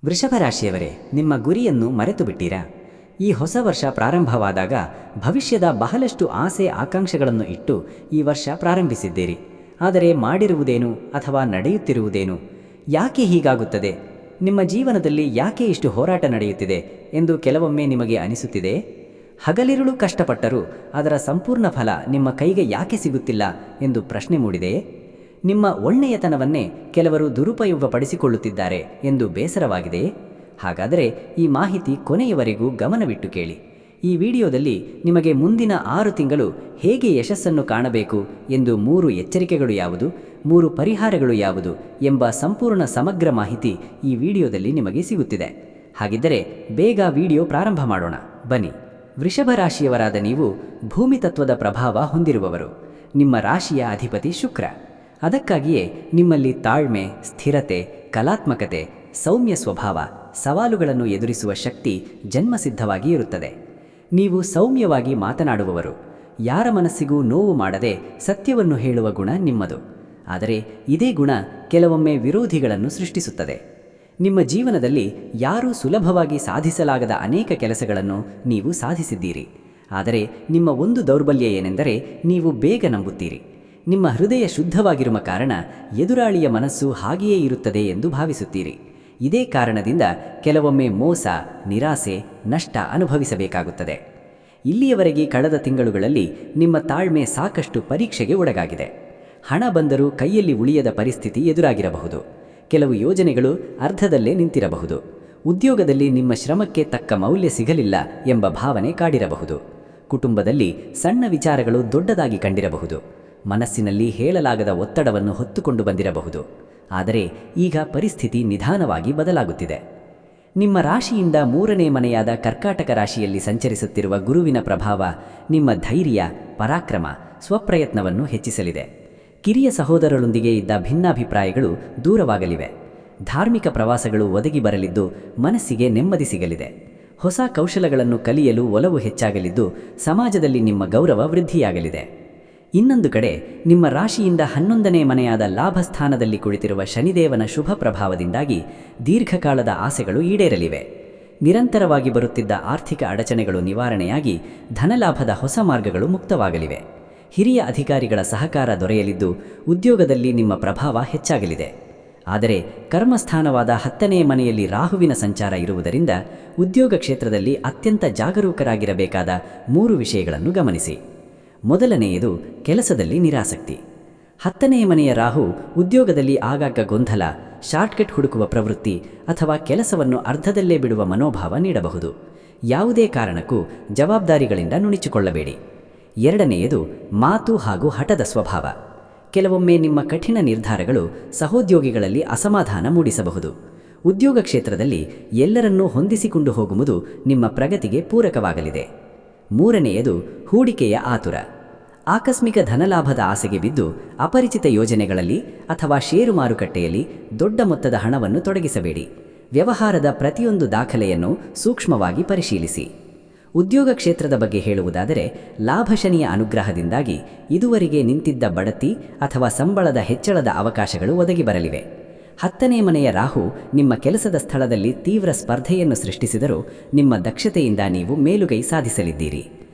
ವೃಷಭ ರಾಶಿಯವರೇ, ನಿಮ್ಮ ಗುರಿಯನ್ನು ಮರೆತು ಬಿಟ್ಟಿರಾ? ಈ ಹೊಸ ವರ್ಷ ಪ್ರಾರಂಭವಾದಾಗ ಭವಿಷ್ಯದ ಬಹಳಷ್ಟು ಆಸೆ ಆಕಾಂಕ್ಷೆಗಳನ್ನು ಇಟ್ಟು ಈ ವರ್ಷ ಪ್ರಾರಂಭಿಸಿದ್ದೀರಿ. ಆದರೆ ಮಾಡಿರುವುದೇನು ಅಥವಾ ನಡೆಯುತ್ತಿರುವುದೇನು? ಯಾಕೆ ಹೀಗಾಗುತ್ತದೆ? ನಿಮ್ಮ ಜೀವನದಲ್ಲಿ ಯಾಕೆ ಇಷ್ಟು ಹೋರಾಟ ನಡೆಯುತ್ತಿದೆ ಎಂದು ಕೆಲವೊಮ್ಮೆ ನಿಮಗೆ ಅನಿಸುತ್ತಿದೆ? ಹಗಲಿರುಳು ಕಷ್ಟಪಟ್ಟರೂ ಅದರ ಸಂಪೂರ್ಣ ಫಲ ನಿಮ್ಮ ಕೈಗೆ ಯಾಕೆ ಸಿಗುತ್ತಿಲ್ಲ ಎಂದು ಪ್ರಶ್ನೆ ಮೂಡಿದೆಯೇ? ನಿಮ್ಮ ಒಳ್ಳೆಯತನವನ್ನೇ ಕೆಲವರು ದುರುಪಯೋಗಪಡಿಸಿಕೊಳ್ಳುತ್ತಿದ್ದಾರೆ ಎಂದು ಬೇಸರವಾಗಿದೆಯೇ? ಹಾಗಾದರೆ ಈ ಮಾಹಿತಿ ಕೊನೆಯವರೆಗೂ ಗಮನವಿಟ್ಟು ಕೇಳಿ. ಈ ವಿಡಿಯೋದಲ್ಲಿ ನಿಮಗೆ ಮುಂದಿನ 6 ತಿಂಗಳು ಹೇಗೆ ಯಶಸ್ಸನ್ನು ಕಾಣಬೇಕು ಎಂದು 3 ಎಚ್ಚರಿಕೆಗಳು ಯಾವುದು, 3 ಪರಿಹಾರಗಳು ಯಾವುದು ಎಂಬ ಸಂಪೂರ್ಣ ಸಮಗ್ರ ಮಾಹಿತಿ ಈ ವಿಡಿಯೋದಲ್ಲಿ ನಿಮಗೆ ಸಿಗುತ್ತಿದೆ. ಹಾಗಿದ್ದರೆ ಬೇಗ ವಿಡಿಯೋ ಪ್ರಾರಂಭ ಮಾಡೋಣ, ಬನ್ನಿ. ವೃಷಭ ರಾಶಿಯವರಾದ ನೀವು ಭೂಮಿ ತತ್ವದ ಪ್ರಭಾವ ಹೊಂದಿರುವವರು. ನಿಮ್ಮ ರಾಶಿಯ ಅಧಿಪತಿ ಶುಕ್ರ. ಅದಕ್ಕಾಗಿಯೇ ನಿಮ್ಮಲ್ಲಿ ತಾಳ್ಮೆ, ಸ್ಥಿರತೆ, ಕಲಾತ್ಮಕತೆ, ಸೌಮ್ಯ ಸ್ವಭಾವ, ಸವಾಲುಗಳನ್ನು ಎದುರಿಸುವ ಶಕ್ತಿ ಜನ್ಮಸಿದ್ಧವಾಗಿ ಇರುತ್ತದೆ. ನೀವು ಸೌಮ್ಯವಾಗಿ ಮಾತನಾಡುವವರು. ಯಾರ ಮನಸ್ಸಿಗೂ ನೋವು ಮಾಡದೆ ಸತ್ಯವನ್ನು ಹೇಳುವ ಗುಣ ನಿಮ್ಮದು. ಆದರೆ ಇದೇ ಗುಣ ಕೆಲವೊಮ್ಮೆ ವಿರೋಧಿಗಳನ್ನು ಸೃಷ್ಟಿಸುತ್ತದೆ. ನಿಮ್ಮ ಜೀವನದಲ್ಲಿ ಯಾರೂ ಸುಲಭವಾಗಿ ಸಾಧಿಸಲಾಗದ ಅನೇಕ ಕೆಲಸಗಳನ್ನು ನೀವು ಸಾಧಿಸಿದ್ದೀರಿ. ಆದರೆ ನಿಮ್ಮ ಒಂದು ದೌರ್ಬಲ್ಯ ಏನೆಂದರೆ ನೀವು ಬೇಗ ನಂಬುತ್ತೀರಿ. ನಿಮ್ಮ ಹೃದಯ ಶುದ್ಧವಾಗಿರುವ ಕಾರಣ ಎದುರಾಳಿಯ ಮನಸ್ಸು ಹಾಗೆಯೇ ಇರುತ್ತದೆ ಎಂದು ಭಾವಿಸುತ್ತೀರಿ. ಇದೇ ಕಾರಣದಿಂದ ಕೆಲವೊಮ್ಮೆ ಮೋಸ, ನಿರಾಸೆ, ನಷ್ಟ ಅನುಭವಿಸಬೇಕಾಗುತ್ತದೆ. ಇಲ್ಲಿಯವರೆಗೆ ಕಳೆದ ತಿಂಗಳುಗಳಲ್ಲಿ ನಿಮ್ಮ ತಾಳ್ಮೆ ಸಾಕಷ್ಟು ಪರೀಕ್ಷೆಗೆ ಒಳಗಾಗಿದೆ. ಹಣ ಬಂದರೂ ಕೈಯಲ್ಲಿ ಉಳಿಯದ ಪರಿಸ್ಥಿತಿ ಎದುರಾಗಿರಬಹುದು. ಕೆಲವು ಯೋಜನೆಗಳು ಅರ್ಧದಲ್ಲೇ ನಿಂತಿರಬಹುದು. ಉದ್ಯೋಗದಲ್ಲಿ ನಿಮ್ಮ ಶ್ರಮಕ್ಕೆ ತಕ್ಕ ಮೌಲ್ಯ ಸಿಗಲಿಲ್ಲ ಎಂಬ ಭಾವನೆ ಕಾಡಿರಬಹುದು. ಕುಟುಂಬದಲ್ಲಿ ಸಣ್ಣ ವಿಚಾರಗಳು ದೊಡ್ಡದಾಗಿ ಕಂಡಿರಬಹುದು. ಮನಸ್ಸಿನಲ್ಲಿ ಹೇಳಲಾಗದ ಒತ್ತಡವನ್ನು ಹೊತ್ತುಕೊಂಡು ಬಂದಿರಬಹುದು. ಆದರೆ ಈಗ ಪರಿಸ್ಥಿತಿ ನಿಧಾನವಾಗಿ ಬದಲಾಗುತ್ತಿದೆ. ನಿಮ್ಮ ರಾಶಿಯಿಂದ 3ನೇ ಮನೆಯಾದ ಕರ್ಕಾಟಕ ರಾಶಿಯಲ್ಲಿ ಸಂಚರಿಸುತ್ತಿರುವ ಗುರುವಿನ ಪ್ರಭಾವ ನಿಮ್ಮ ಧೈರ್ಯ, ಪರಾಕ್ರಮ, ಸ್ವಪ್ರಯತ್ನವನ್ನು ಹೆಚ್ಚಿಸಲಿದೆ. ಕಿರಿಯ ಸಹೋದರರೊಂದಿಗೆ ಇದ್ದ ಭಿನ್ನಾಭಿಪ್ರಾಯಗಳು ದೂರವಾಗಲಿವೆ. ಧಾರ್ಮಿಕ ಪ್ರವಾಸಗಳು ಒದಗಿ ಬರಲಿದ್ದು ಮನಸ್ಸಿಗೆ ನೆಮ್ಮದಿ ಸಿಗಲಿದೆ. ಹೊಸ ಕೌಶಲಗಳನ್ನು ಕಲಿಯಲು ಒಲವು ಹೆಚ್ಚಾಗಲಿದ್ದು ಸಮಾಜದಲ್ಲಿ ನಿಮ್ಮ ಗೌರವ ವೃದ್ಧಿಯಾಗಲಿದೆ. ಇನ್ನೊಂದು ಕಡೆ ನಿಮ್ಮ ರಾಶಿಯಿಂದ 11ನೇ ಮನೆಯಾದ ಲಾಭಸ್ಥಾನದಲ್ಲಿ ಕುಳಿತಿರುವ ಶನಿದೇವನ ಶುಭ ಪ್ರಭಾವದಿಂದಾಗಿ ದೀರ್ಘಕಾಲದ ಆಸೆಗಳು ಈಡೇರಲಿವೆ. ನಿರಂತರವಾಗಿ ಬರುತ್ತಿದ್ದ ಆರ್ಥಿಕ ಅಡಚಣೆಗಳು ನಿವಾರಣೆಯಾಗಿ ಧನಲಾಭದ ಹೊಸ ಮಾರ್ಗಗಳು ಮುಕ್ತವಾಗಲಿವೆ. ಹಿರಿಯ ಅಧಿಕಾರಿಗಳ ಸಹಕಾರ ದೊರೆಯಲಿದ್ದು ಉದ್ಯೋಗದಲ್ಲಿ ನಿಮ್ಮ ಪ್ರಭಾವ ಹೆಚ್ಚಾಗಲಿದೆ. ಆದರೆ ಕರ್ಮಸ್ಥಾನವಾದ 10ನೇ ಮನೆಯಲ್ಲಿ ರಾಹುವಿನ ಸಂಚಾರ ಇರುವುದರಿಂದ ಉದ್ಯೋಗ ಕ್ಷೇತ್ರದಲ್ಲಿ ಅತ್ಯಂತ ಜಾಗರೂಕರಾಗಿರಬೇಕಾದ 3 ವಿಷಯಗಳನ್ನು ಗಮನಿಸಿ. ಮೊದಲನೆಯದು ಕೆಲಸದಲ್ಲಿ ನಿರಾಸಕ್ತಿ. 10ನೇ ಮನೆಯ ರಾಹು ಉದ್ಯೋಗದಲ್ಲಿ ಆಗಾಗ ಗೊಂದಲ, ಶಾರ್ಟ್ಕಟ್ ಹುಡುಕುವ ಪ್ರವೃತ್ತಿ ಅಥವಾ ಕೆಲಸವನ್ನು ಅರ್ಧದಲ್ಲೇ ಬಿಡುವ ಮನೋಭಾವ ನೀಡಬಹುದು. ಯಾವುದೇ ಕಾರಣಕ್ಕೂ ಜವಾಬ್ದಾರಿಗಳಿಂದ ನುಣಿಚಿಕೊಳ್ಳಬೇಡಿ. ಎರಡನೆಯದು ಮಾತು ಹಾಗೂ ಹಠದ ಸ್ವಭಾವ. ಕೆಲವೊಮ್ಮೆ ನಿಮ್ಮ ಕಠಿಣ ನಿರ್ಧಾರಗಳು ಸಹೋದ್ಯೋಗಿಗಳಲ್ಲಿ ಅಸಮಾಧಾನ ಮೂಡಿಸಬಹುದು. ಉದ್ಯೋಗ ಕ್ಷೇತ್ರದಲ್ಲಿ ಎಲ್ಲರನ್ನೂ ಹೊಂದಿಸಿಕೊಂಡು ಹೋಗುವುದು ನಿಮ್ಮ ಪ್ರಗತಿಗೆ ಪೂರಕವಾಗಲಿದೆ. ಮೂರನೆಯದು ಹೂಡಿಕೆಯ ಆತುರ. ಆಕಸ್ಮಿಕ ಧನಲಾಭದ ಆಸೆಗೆ ಬಿದ್ದು ಅಪರಿಚಿತ ಯೋಜನೆಗಳಲ್ಲಿ ಅಥವಾ ಷೇರು ಮಾರುಕಟ್ಟೆಯಲ್ಲಿ ದೊಡ್ಡ ಮೊತ್ತದ ಹಣವನ್ನು ತೊಡಗಿಸಬೇಡಿ. ವ್ಯವಹಾರದ ಪ್ರತಿಯೊಂದು ದಾಖಲೆಯನ್ನು ಸೂಕ್ಷ್ಮವಾಗಿ ಪರಿಶೀಲಿಸಿ. ಉದ್ಯೋಗ ಕ್ಷೇತ್ರದ ಬಗ್ಗೆ ಹೇಳುವುದಾದರೆ ಲಾಭಶನಿಯ ಅನುಗ್ರಹದಿಂದಾಗಿ ಇದುವರೆಗೆ ನಿಂತಿದ್ದ ಬಡ್ತಿ ಅಥವಾ ಸಂಬಳದ ಹೆಚ್ಚಳದ ಅವಕಾಶಗಳು ಒದಗಿ ಬರಲಿವೆ. 10ನೇ ಮನೆಯ ರಾಹು ನಿಮ್ಮ ಕೆಲಸದ ಸ್ಥಳದಲ್ಲಿ ತೀವ್ರ ಸ್ಪರ್ಧೆಯನ್ನು ಸೃಷ್ಟಿಸಿದರೂ ನಿಮ್ಮ ದಕ್ಷತೆಯಿಂದ ನೀವು ಮೇಲುಗೈ ಸಾಧಿಸಲಿದ್ದೀರಿ.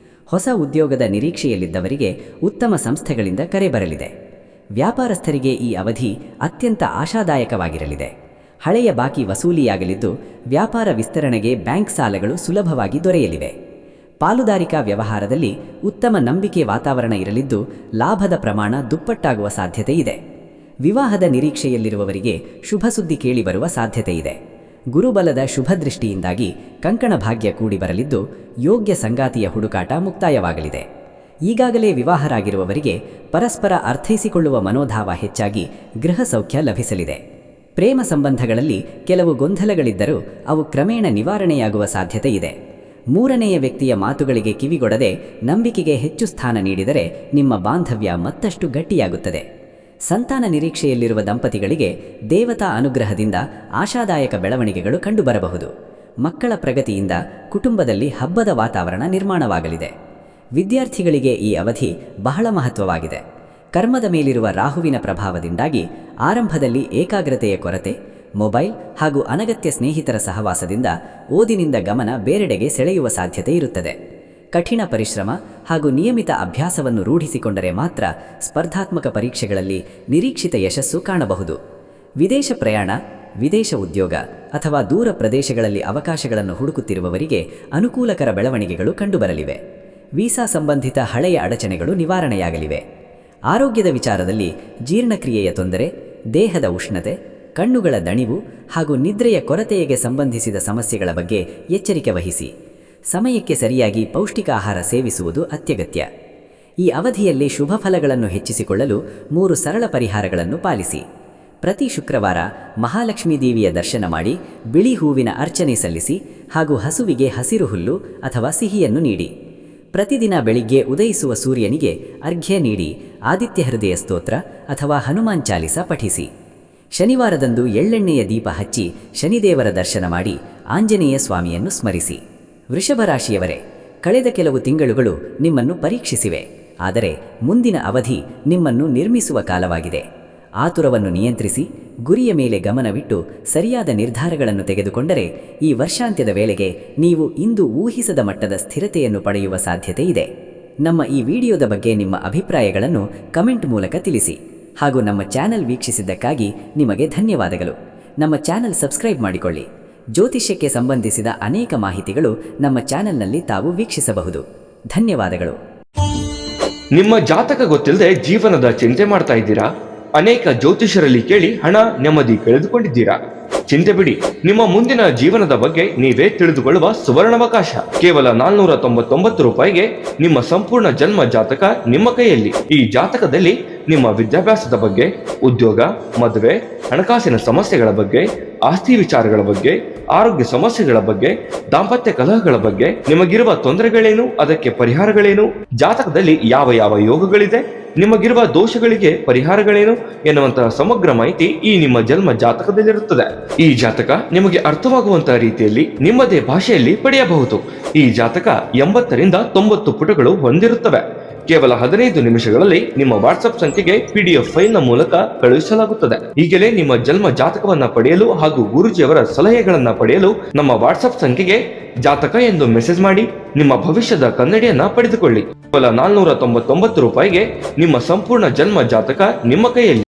ಹೊಸ ಉದ್ಯೋಗದ ನಿರೀಕ್ಷೆಯಲ್ಲಿದ್ದವರಿಗೆ ಉತ್ತಮ ಸಂಸ್ಥೆಗಳಿಂದ ಕರೆ ಬರಲಿದೆ. ವ್ಯಾಪಾರಸ್ಥರಿಗೆ ಈ ಅವಧಿ ಅತ್ಯಂತ ಆಶಾದಾಯಕವಾಗಿರಲಿದೆ. ಹಳೆಯ ಬಾಕಿ ವಸೂಲಿಯಾಗಲಿದ್ದು ವ್ಯಾಪಾರ ವಿಸ್ತರಣೆಗೆ ಬ್ಯಾಂಕ್ ಸಾಲಗಳು ಸುಲಭವಾಗಿ ದೊರೆಯಲಿವೆ. ಪಾಲುದಾರಿಕಾ ವ್ಯವಹಾರದಲ್ಲಿ ಉತ್ತಮ ನಂಬಿಕೆ ವಾತಾವರಣ ಇರಲಿದ್ದು ಲಾಭದ ಪ್ರಮಾಣ ದುಪ್ಪಟ್ಟಾಗುವ ಸಾಧ್ಯತೆ ಇದೆ. ವಿವಾಹದ ನಿರೀಕ್ಷೆಯಲ್ಲಿರುವವರಿಗೆ ಶುಭ ಸುದ್ದಿ ಕೇಳಿಬರುವ ಸಾಧ್ಯತೆ ಇದೆ. ಗುರುಬಲದ ಶುಭ ದೃಷ್ಟಿಯಿಂದಾಗಿ ಕಂಕಣ ಭಾಗ್ಯ ಕೂಡಿ ಬರಲಿದ್ದು ಯೋಗ್ಯ ಸಂಗಾತಿಯ ಹುಡುಕಾಟ ಮುಕ್ತಾಯವಾಗಲಿದೆ. ಈಗಾಗಲೇ ವಿವಾಹರಾಗಿರುವವರಿಗೆ ಪರಸ್ಪರ ಅರ್ಥೈಸಿಕೊಳ್ಳುವ ಮನೋಧಾವ ಹೆಚ್ಚಾಗಿ ಗೃಹ ಸೌಖ್ಯ ಲಭಿಸಲಿದೆ. ಪ್ರೇಮ ಸಂಬಂಧಗಳಲ್ಲಿ ಕೆಲವು ಗೊಂದಲಗಳಿದ್ದರೂ ಅವು ಕ್ರಮೇಣ ನಿವಾರಣೆಯಾಗುವ ಸಾಧ್ಯತೆ ಇದೆ. 3ನೇಯ ವ್ಯಕ್ತಿಯ ಮಾತುಗಳಿಗೆ ಕಿವಿಗೊಡದೆ ನಂಬಿಕೆಗೆ ಹೆಚ್ಚು ಸ್ಥಾನ ನೀಡಿದರೆ ನಿಮ್ಮ ಬಾಂಧವ್ಯ ಮತ್ತಷ್ಟು ಗಟ್ಟಿಯಾಗುತ್ತದೆ. ಸಂತಾನ ನಿರೀಕ್ಷೆಯಲ್ಲಿರುವ ದಂಪತಿಗಳಿಗೆ ದೇವತಾ ಅನುಗ್ರಹದಿಂದ ಆಶಾದಾಯಕ ಬೆಳವಣಿಗೆಗಳು ಕಂಡುಬರಬಹುದು. ಮಕ್ಕಳ ಪ್ರಗತಿಯಿಂದ ಕುಟುಂಬದಲ್ಲಿ ಹಬ್ಬದ ವಾತಾವರಣ ನಿರ್ಮಾಣವಾಗಲಿದೆ. ವಿದ್ಯಾರ್ಥಿಗಳಿಗೆ ಈ ಅವಧಿ ಬಹಳ ಮಹತ್ವವಾಗಿದೆ. ಕರ್ಮದ ಮೇಲಿರುವ ರಾಹುವಿನ ಪ್ರಭಾವದಿಂದಾಗಿ ಆರಂಭದಲ್ಲಿ ಏಕಾಗ್ರತೆಯ ಕೊರತೆ, ಮೊಬೈಲ್ ಹಾಗೂ ಅನಗತ್ಯ ಸ್ನೇಹಿತರ ಸಹವಾಸದಿಂದ ಓದಿನಿಂದ ಗಮನ ಬೇರೆಡೆಗೆ ಸೆಳೆಯುವ ಸಾಧ್ಯತೆ ಇರುತ್ತದೆ. ಕಠಿಣ ಪರಿಶ್ರಮ ಹಾಗೂ ನಿಯಮಿತ ಅಭ್ಯಾಸವನ್ನು ರೂಢಿಸಿಕೊಂಡರೆ ಮಾತ್ರ ಸ್ಪರ್ಧಾತ್ಮಕ ಪರೀಕ್ಷೆಗಳಲ್ಲಿ ನಿರೀಕ್ಷಿತ ಯಶಸ್ಸು ಕಾಣಬಹುದು. ವಿದೇಶ ಪ್ರಯಾಣ, ವಿದೇಶ ಉದ್ಯೋಗ ಅಥವಾ ದೂರ ಪ್ರದೇಶಗಳಲ್ಲಿ ಅವಕಾಶಗಳನ್ನು ಹುಡುಕುತ್ತಿರುವವರಿಗೆ ಅನುಕೂಲಕರ ಬೆಳವಣಿಗೆಗಳು ಕಂಡುಬರಲಿವೆ. ವೀಸಾ ಸಂಬಂಧಿತ ಹಳೆಯ ಅಡಚಣೆಗಳು ನಿವಾರಣೆಯಾಗಲಿವೆ. ಆರೋಗ್ಯದ ವಿಚಾರದಲ್ಲಿ ಜೀರ್ಣಕ್ರಿಯೆಯ ತೊಂದರೆ, ದೇಹದ ಉಷ್ಣತೆ, ಕಣ್ಣುಗಳ ದಣಿವು ಹಾಗೂ ನಿದ್ರೆಯ ಕೊರತೆಗೆ ಸಂಬಂಧಿಸಿದ ಸಮಸ್ಯೆಗಳ ಬಗ್ಗೆ ಎಚ್ಚರಿಕೆ ವಹಿಸಿ. ಸಮಯಕ್ಕೆ ಸರಿಯಾಗಿ ಪೌಷ್ಟಿಕ ಆಹಾರ ಸೇವಿಸುವುದು ಅತ್ಯಗತ್ಯ. ಈ ಅವಧಿಯಲ್ಲಿ ಶುಭ ಫಲಗಳನ್ನು ಹೆಚ್ಚಿಸಿಕೊಳ್ಳಲು 3 ಸರಳ ಪರಿಹಾರಗಳನ್ನು ಪಾಲಿಸಿ. ಪ್ರತಿ ಶುಕ್ರವಾರ ಮಹಾಲಕ್ಷ್ಮೀ ದೇವಿಯ ದರ್ಶನ ಮಾಡಿ ಬಿಳಿ ಹೂವಿನ ಅರ್ಚನೆ ಸಲ್ಲಿಸಿ ಹಾಗೂ ಹಸುವಿಗೆ ಹಸಿರು ಹುಲ್ಲು ಅಥವಾ ಸಿಹಿಯನ್ನು ನೀಡಿ. ಪ್ರತಿದಿನ ಬೆಳಿಗ್ಗೆ ಉದಯಿಸುವ ಸೂರ್ಯನಿಗೆ ಅರ್ಘ್ಯ ನೀಡಿ ಆದಿತ್ಯ ಹೃದಯ ಸ್ತೋತ್ರ ಅಥವಾ ಹನುಮಾನ್ ಚಾಲಿಸ ಪಠಿಸಿ. ಶನಿವಾರದಂದು ಎಳ್ಳೆಣ್ಣೆಯ ದೀಪ ಹಚ್ಚಿ ಶನಿದೇವರ ದರ್ಶನ ಮಾಡಿ ಆಂಜನೇಯ ಸ್ವಾಮಿಯನ್ನು ಸ್ಮರಿಸಿ. ವೃಷಭ ರಾಶಿಯವರೇ, ಕಳೆದ ಕೆಲವು ತಿಂಗಳುಗಳು ನಿಮ್ಮನ್ನು ಪರೀಕ್ಷಿಸಿವೆ. ಆದರೆ ಮುಂದಿನ ಅವಧಿ ನಿಮ್ಮನ್ನು ನಿರ್ಮಿಸುವ ಕಾಲವಾಗಿದೆ. ಆತುರವನ್ನು ನಿಯಂತ್ರಿಸಿ ಗುರಿಯ ಮೇಲೆ ಗಮನವಿಟ್ಟು ಸರಿಯಾದ ನಿರ್ಧಾರಗಳನ್ನು ತೆಗೆದುಕೊಂಡರೆ ಈ ವರ್ಷಾಂತ್ಯದ ವೇಳೆಗೆ ನೀವು ಇಂದು ಊಹಿಸದ ಮಟ್ಟದ ಸ್ಥಿರತೆಯನ್ನು ಪಡೆಯುವ ಸಾಧ್ಯತೆ ಇದೆ. ನಮ್ಮ ಈ ವಿಡಿಯೋದ ಬಗ್ಗೆ ನಿಮ್ಮ ಅಭಿಪ್ರಾಯಗಳನ್ನು ಕಮೆಂಟ್ ಮೂಲಕ ತಿಳಿಸಿ ಹಾಗೂ ನಮ್ಮ ಚಾನೆಲ್ ವೀಕ್ಷಿಸಿದ್ದಕ್ಕಾಗಿ ನಿಮಗೆ ಧನ್ಯವಾದಗಳು. ನಮ್ಮ ಚಾನೆಲ್ ಸಬ್ಸ್ಕ್ರೈಬ್ ಮಾಡಿಕೊಳ್ಳಿ. ಜ್ಯೋತಿಷ್ಯಕ್ಕೆ ಸಂಬಂಧಿಸಿದ ಅನೇಕ ಮಾಹಿತಿಗಳು ನಮ್ಮ ಚಾನೆಲ್ನಲ್ಲಿ ತಾವು ವೀಕ್ಷಿಸಬಹುದು. ಧನ್ಯವಾದಗಳು. ನಿಮ್ಮ ಜಾತಕ ಗೊತ್ತಿಲ್ಲದೆ ಜೀವನದ ಚಿಂತೆ ಮಾಡ್ತಾ ಇದ್ದೀರಾ? ಅನೇಕ ಜ್ಯೋತಿಷರಲ್ಲಿ ಕೇಳಿ ಹಣ ನೆಮ್ಮದಿ ಕಳೆದುಕೊಂಡಿದ್ದೀರಾ? ಚಿಂತೆ ಬಿಡಿ, ನಿಮ್ಮ ಮುಂದಿನ ಜೀವನದ ಬಗ್ಗೆ ನೀವೇ ತಿಳಿದುಕೊಳ್ಳುವ ಸುವರ್ಣಾವಕಾಶ. ಕೇವಲ 499 ರೂಪಾಯಿಗೆ ನಿಮ್ಮ ಸಂಪೂರ್ಣ ಜನ್ಮ ಜಾತಕ ನಿಮ್ಮ ಕೈಯಲ್ಲಿ. ಈ ಜಾತಕದಲ್ಲಿ ನಿಮ್ಮ ವಿದ್ಯಾಭ್ಯಾಸದ ಬಗ್ಗೆ, ಉದ್ಯೋಗ, ಮದುವೆ, ಹಣಕಾಸಿನ ಸಮಸ್ಯೆಗಳ ಬಗ್ಗೆ, ಆಸ್ತಿ ವಿಚಾರಗಳ ಬಗ್ಗೆ, ಆರೋಗ್ಯ ಸಮಸ್ಯೆಗಳ ಬಗ್ಗೆ, ದಾಂಪತ್ಯ ಕಲಹಗಳ ಬಗ್ಗೆ, ನಿಮಗಿರುವ ತೊಂದರೆಗಳೇನು, ಅದಕ್ಕೆ ಪರಿಹಾರಗಳೇನು, ಜಾತಕದಲ್ಲಿ ಯಾವ ಯಾವ ಯೋಗಗಳಿದೆ, ನಿಮಗಿರುವ ದೋಷಗಳಿಗೆ ಪರಿಹಾರಗಳೇನು ಎನ್ನುವಂತಹ ಸಮಗ್ರ ಮಾಹಿತಿ ಈ ನಿಮ್ಮ ಜನ್ಮ ಜಾತಕದಲ್ಲಿರುತ್ತದೆ. ಈ ಜಾತಕ ನಿಮಗೆ ಅರ್ಥವಾಗುವಂತಹ ರೀತಿಯಲ್ಲಿ ನಿಮ್ಮದೇ ಭಾಷೆಯಲ್ಲಿ ಪಡೆಯಬಹುದು. ಈ ಜಾತಕ 80 ರಿಂದ 90 ಪುಟಗಳು ಹೊಂದಿರುತ್ತವೆ. ಕೇವಲ 15 ನಿಮಿಷಗಳಲ್ಲಿ ನಿಮ್ಮ ವಾಟ್ಸ್ಆಪ್ ಸಂಖ್ಯೆಗೆ PDF ಫೈಲ್ನ ಮೂಲಕ ಕಳುಹಿಸಲಾಗುತ್ತದೆ. ಈಗಲೇ ನಿಮ್ಮ ಜನ್ಮ ಜಾತಕವನ್ನ ಪಡೆಯಲು ಹಾಗೂ ಗುರುಜಿಯವರ ಸಲಹೆಗಳನ್ನ ಪಡೆಯಲು ನಮ್ಮ ವಾಟ್ಸ್ಆಪ್ ಸಂಖ್ಯೆಗೆ ಜಾತಕ ಎಂದು ಮೆಸೇಜ್ ಮಾಡಿ ನಿಮ್ಮ ಭವಿಷ್ಯದ ಕನ್ನಡಿಯನ್ನ ಪಡೆದುಕೊಳ್ಳಿ. ಕೇವಲ 499 ರೂಪಾಯಿಗೆ ನಿಮ್ಮ ಸಂಪೂರ್ಣ ಜನ್ಮ ಜಾತಕ ನಿಮ್ಮ ಕೈಯಲ್ಲಿ.